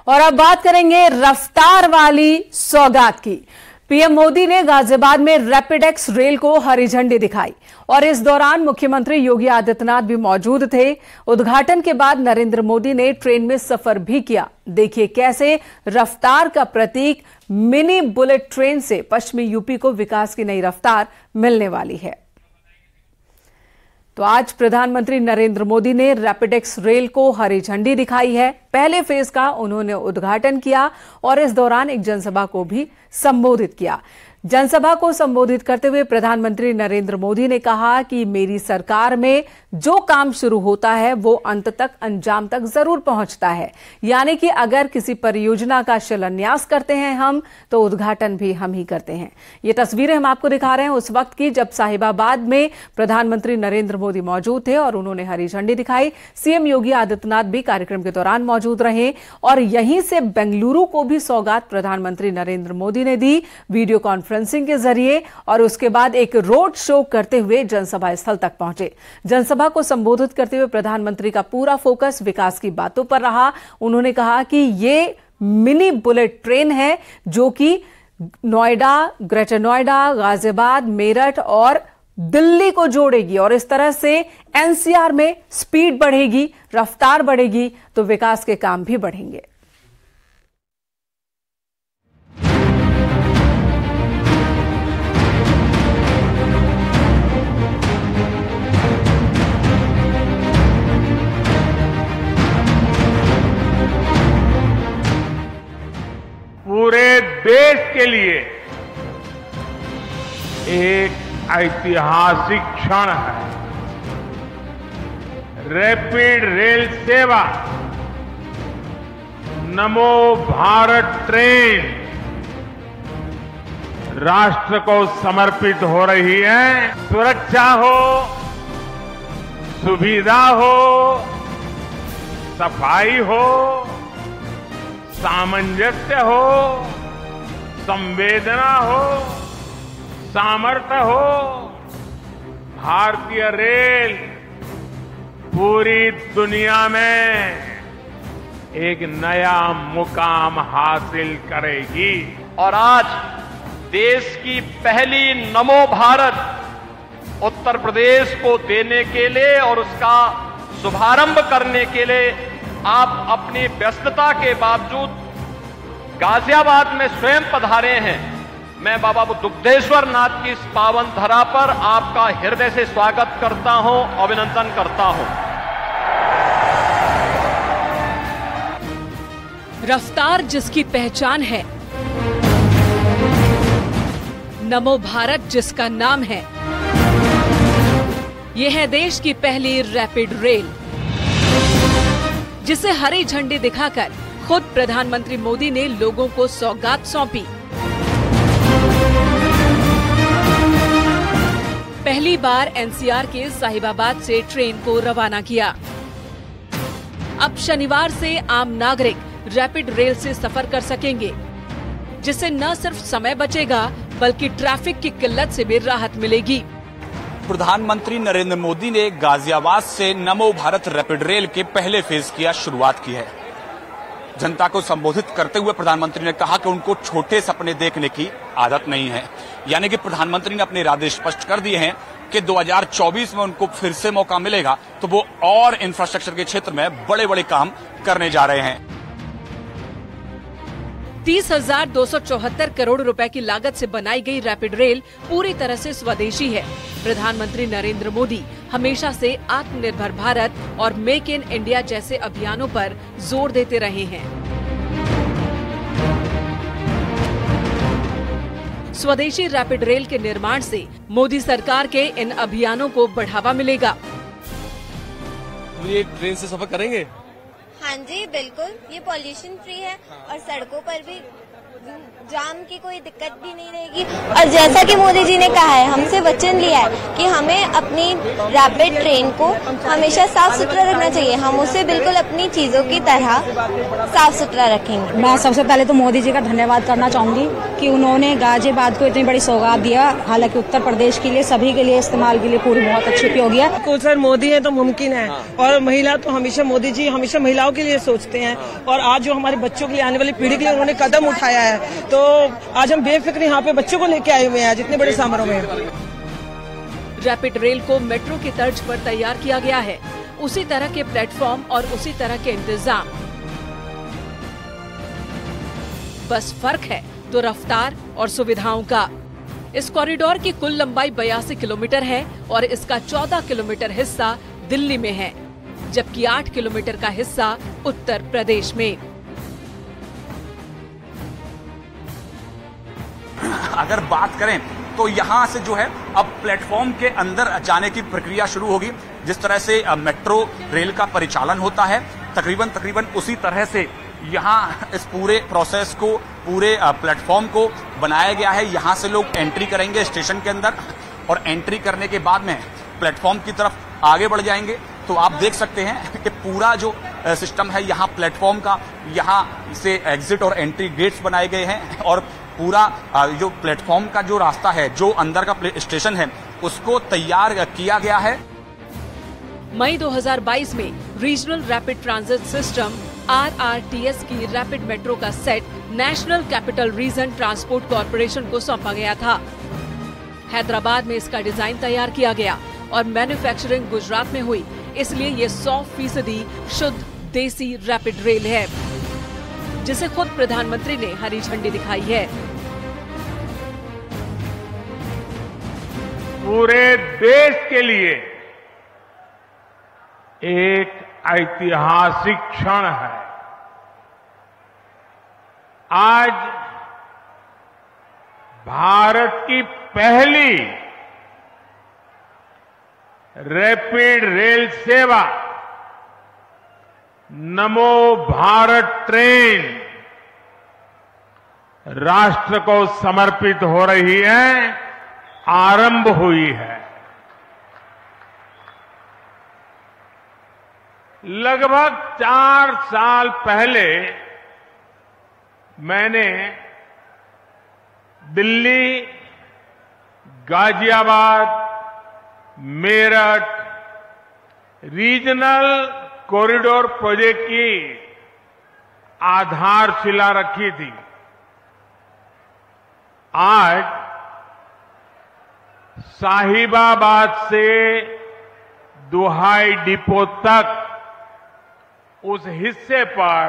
और अब बात करेंगे रफ्तार वाली सौगात की। पीएम मोदी ने गाजियाबाद में रैपिड एक्स रेल को हरी झंडी दिखाई और इस दौरान मुख्यमंत्री योगी आदित्यनाथ भी मौजूद थे। उद्घाटन के बाद नरेंद्र मोदी ने ट्रेन में सफर भी किया। देखिए कैसे रफ्तार का प्रतीक मिनी बुलेट ट्रेन से पश्चिमी यूपी को विकास की नई रफ्तार मिलने वाली है। तो आज प्रधानमंत्री नरेंद्र मोदी ने रैपिड एक्स रेल को हरी झंडी दिखाई है। पहले फेज का उन्होंने उद्घाटन किया और इस दौरान एक जनसभा को भी संबोधित किया। जनसभा को संबोधित करते हुए प्रधानमंत्री नरेंद्र मोदी ने कहा कि मेरी सरकार में जो काम शुरू होता है वो अंत तक अंजाम तक जरूर पहुंचता है। यानी कि अगर किसी परियोजना का शिलान्यास करते हैं हम तो उद्घाटन भी हम ही करते हैं। ये तस्वीरें हम आपको दिखा रहे हैं उस वक्त की जब साहिबाबाद में प्रधानमंत्री नरेंद्र मोदी मौजूद थे और उन्होंने हरी झंडी दिखाई। सीएम योगी आदित्यनाथ भी कार्यक्रम के दौरान मौजूद रहे और यहीं से बेंगलुरु को भी सौगात प्रधानमंत्री नरेंद्र मोदी ने दी वीडियो कॉन्फ्रेंसिंग के जरिए और उसके बाद एक रोड शो करते हुए जनसभा स्थल तक पहुंचे। जनसभा को संबोधित करते हुए प्रधानमंत्री का पूरा फोकस विकास की बातों पर रहा। उन्होंने कहा कि ये मिनी बुलेट ट्रेन है जो कि नोएडा, ग्रेटर नोएडा, गाजियाबाद, मेरठ और दिल्ली को जोड़ेगी और इस तरह से एनसीआर में स्पीड बढ़ेगी, रफ्तार बढ़ेगी तो विकास के काम भी बढ़ेंगे। पूरे देश के लिए एक ऐतिहासिक क्षण है। रैपिड रेल सेवा नमो भारत ट्रेन राष्ट्र को समर्पित हो रही है। सुरक्षा हो, सुविधा हो, सफाई हो, सामंजस्य हो, संवेदना हो, सामर्थ्य हो, भारतीय रेल पूरी दुनिया में एक नया मुकाम हासिल करेगी। और आज देश की पहली नमो भारत उत्तर प्रदेश को देने के लिए और उसका शुभारंभ करने के लिए आप अपनी व्यस्तता के बावजूद गाजियाबाद में स्वयं पधारे हैं। मैं बाबा दुग्धेश्वर नाथ की इस पावन धरा पर आपका हृदय से स्वागत करता हूं, अभिनंदन करता हूं। रफ्तार जिसकी पहचान है, नमो भारत जिसका नाम है, यह है देश की पहली रैपिड रेल जिसे हरी झंडी दिखाकर खुद प्रधानमंत्री मोदी ने लोगों को सौगात सौंपी। पहली बार एनसीआर के साहिबाबाद से ट्रेन को रवाना किया। अब शनिवार से आम नागरिक रैपिड रेल से सफर कर सकेंगे, जिससे न सिर्फ समय बचेगा बल्कि ट्रैफिक की किल्लत से भी राहत मिलेगी। प्रधानमंत्री नरेंद्र मोदी ने गाजियाबाद से नमो भारत रैपिड रेल के पहले फेज की शुरुआत की है। जनता को संबोधित करते हुए प्रधानमंत्री ने कहा कि उनको छोटे सपने देखने की आदत नहीं है। यानी कि प्रधानमंत्री ने अपने इरादे स्पष्ट कर दिए हैं कि 2024 में उनको फिर से मौका मिलेगा तो वो और इंफ्रास्ट्रक्चर के क्षेत्र में बड़े बड़े काम करने जा रहे हैं। 30,274 करोड़ रुपए की लागत से बनाई गई रैपिड रेल पूरी तरह से स्वदेशी है। प्रधानमंत्री नरेंद्र मोदी हमेशा से आत्मनिर्भर भारत और मेक इन इंडिया जैसे अभियानों पर जोर देते रहे हैं। स्वदेशी रैपिड रेल के निर्माण से मोदी सरकार के इन अभियानों को बढ़ावा मिलेगा। ये ट्रेन से सफर करेंगे? हाँ जी बिल्कुल, ये पॉल्यूशन फ्री है और सड़कों पर भी जाम की कोई दिक्कत भी नहीं रहेगी। और जैसा कि मोदी जी ने कहा है, हमसे वचन लिया है कि हमें अपनी रैपिड ट्रेन को हमेशा साफ सुथरा रखना चाहिए। हम उसे बिल्कुल अपनी चीजों की तरह साफ सुथरा रखेंगे। मैं सबसे पहले तो मोदी जी का धन्यवाद करना चाहूंगी कि उन्होंने गाजियाबाद को इतनी बड़ी सौगात दिया। हालांकि उत्तर प्रदेश के लिए, सभी के लिए इस्तेमाल के लिए पूरी बहुत अच्छी उपयोगी है। को सर मोदी है तो मुमकिन है, और महिला तो हमेशा मोदी जी हमेशा महिलाओं के लिए सोचते हैं। और आज जो हमारे बच्चों के लिए, आने वाली पीढ़ी के लिए उन्होंने कदम उठाया है, तो आज हम बेफिक्र यहाँ पे बच्चों को लेके आए हुए हैं जितने बड़े समारोह में। रैपिड रेल को मेट्रो की तर्ज पर तैयार किया गया है, उसी तरह के प्लेटफॉर्म और उसी तरह के इंतजाम। बस फर्क है तो रफ्तार और सुविधाओं का। इस कॉरिडोर की कुल लंबाई 82 किलोमीटर है और इसका 14 किलोमीटर हिस्सा दिल्ली में है, जबकि 8 किलोमीटर का हिस्सा उत्तर प्रदेश में। अगर बात करें तो यहाँ से जो है अब प्लेटफॉर्म के अंदर जाने की प्रक्रिया शुरू होगी। जिस तरह से मेट्रो रेल का परिचालन होता है, तकरीबन उसी तरह से यहाँ इस पूरे प्रोसेस को, पूरे प्लेटफॉर्म को बनाया गया है। यहाँ से लोग एंट्री करेंगे स्टेशन के अंदर, और एंट्री करने के बाद में प्लेटफॉर्म की तरफ आगे बढ़ जाएंगे। तो आप देख सकते हैं कि पूरा जो सिस्टम है यहाँ प्लेटफॉर्म का, यहाँ से एग्जिट और एंट्री गेट्स बनाए गए हैं, और पूरा जो प्लेटफॉर्म का जो रास्ता है, जो अंदर का स्टेशन है, उसको तैयार किया गया है। मई 2022 में regional rapid transit system RRTS की रैपिड मेट्रो का set national capital region transport corporation को सौंपा गया था। हैदराबाद में इसका डिजाइन तैयार किया गया और मैन्युफैक्चरिंग गुजरात में हुई, इसलिए ये 100% शुद्ध देसी रैपिड रेल है, जिसे खुद प्रधानमंत्री ने हरी झंडी दिखाई है। पूरे देश के लिए एक ऐतिहासिक क्षण है। आज भारत की पहली रैपिड रेल सेवा नमो भारत ट्रेन राष्ट्र को समर्पित हो रही है, आरंभ हुई है। लगभग 4 साल पहले मैंने Delhi, Ghaziabad, Meerut regional corridor project की आधारशिला रखी थी। आज साहिबाबाद से दुहाई डिपो तक उस हिस्से पर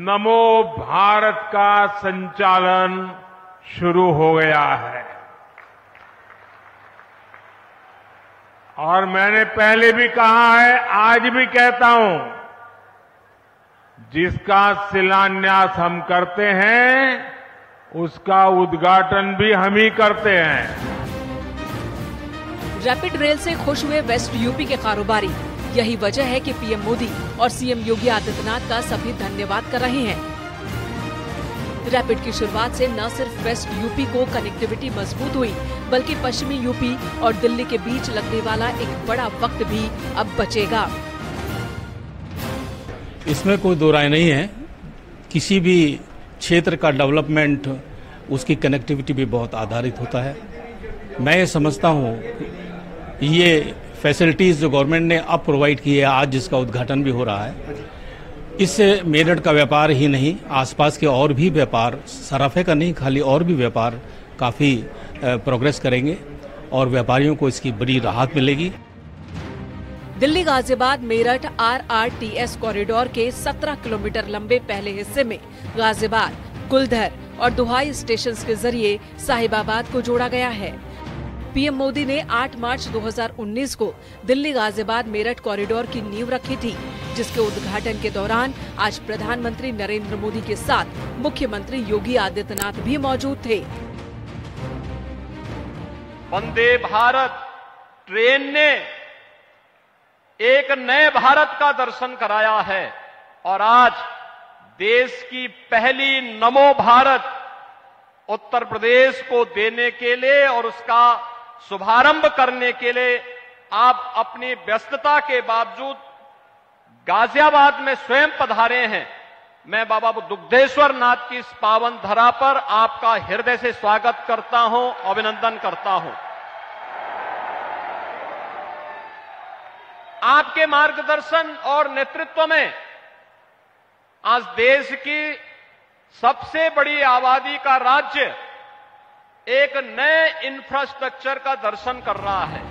नमो भारत का संचालन शुरू हो गया है। और मैंने पहले भी कहा है, आज भी कहता हूं, जिसका शिलान्यास हम करते हैं उसका उद्घाटन भी हम ही करते हैं। रैपिड रेल से खुश हुए वेस्ट यूपी के कारोबारी। यही वजह है कि पीएम मोदी और सीएम योगी आदित्यनाथ का सभी धन्यवाद कर रहे हैं। रैपिड की शुरुआत से न सिर्फ वेस्ट यूपी को कनेक्टिविटी मजबूत हुई, बल्कि पश्चिमी यूपी और दिल्ली के बीच लगने वाला एक बड़ा वक्त भी अब बचेगा। इसमें कोई दो राय नहीं है। किसी भी क्षेत्र का डेवलपमेंट उसकी कनेक्टिविटी भी बहुत आधारित होता है। मैं ये समझता हूँ ये फैसिलिटीज जो गवर्नमेंट ने अब प्रोवाइड की है, आज जिसका उद्घाटन भी हो रहा है, इससे मेरठ का व्यापार ही नहीं, आसपास के और भी व्यापार, सराफे का नहीं खाली, और भी व्यापार काफ़ी प्रोग्रेस करेंगे और व्यापारियों को इसकी बड़ी राहत मिलेगी। दिल्ली गाजियाबाद मेरठ RRTS कॉरिडोर के 17 किलोमीटर लंबे पहले हिस्से में गाजियाबाद, कुलधर और दुहाई स्टेशन के जरिए साहिबाबाद को जोड़ा गया है। पीएम मोदी ने 8 मार्च 2019 को दिल्ली गाजियाबाद मेरठ कॉरिडोर की नींव रखी थी, जिसके उद्घाटन के दौरान आज प्रधानमंत्री नरेंद्र मोदी के साथ मुख्यमंत्री योगी आदित्यनाथ भी मौजूद थे। वंदे भारत ट्रेन ने एक नए भारत का दर्शन कराया है और आज देश की पहली नमो भारत उत्तर प्रदेश को देने के लिए और उसका शुभारंभ करने के लिए आप अपनी व्यस्तता के बावजूद गाजियाबाद में स्वयं पधारे हैं। मैं बाबा दुग्धेश्वर नाथ की इस पावन धरा पर आपका हृदय से स्वागत करता हूं, अभिनंदन करता हूं। आपके मार्गदर्शन और नेतृत्व में आज देश की सबसे बड़ी आबादी का राज्य एक नए इंफ्रास्ट्रक्चर का दर्शन कर रहा है।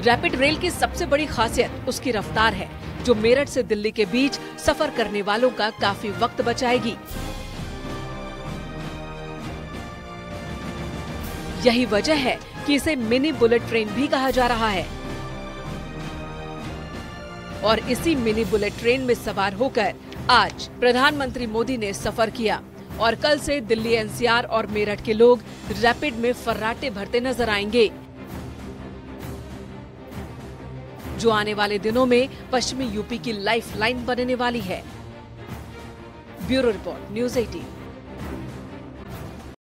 रैपिड रेल की सबसे बड़ी खासियत उसकी रफ्तार है, जो मेरठ से दिल्ली के बीच सफर करने वालों का काफी वक्त बचाएगी। यही वजह है कि इसे मिनी बुलेट ट्रेन भी कहा जा रहा है। और इसी मिनी बुलेट ट्रेन में सवार होकर आज प्रधानमंत्री मोदी ने सफर किया और कल से दिल्ली एनसीआर और मेरठ के लोग रैपिड में फर्राटे भरते नजर आएंगे, जो आने वाले दिनों में पश्चिमी यूपी की लाइफलाइन बनने वाली है। Bureau report, news 18।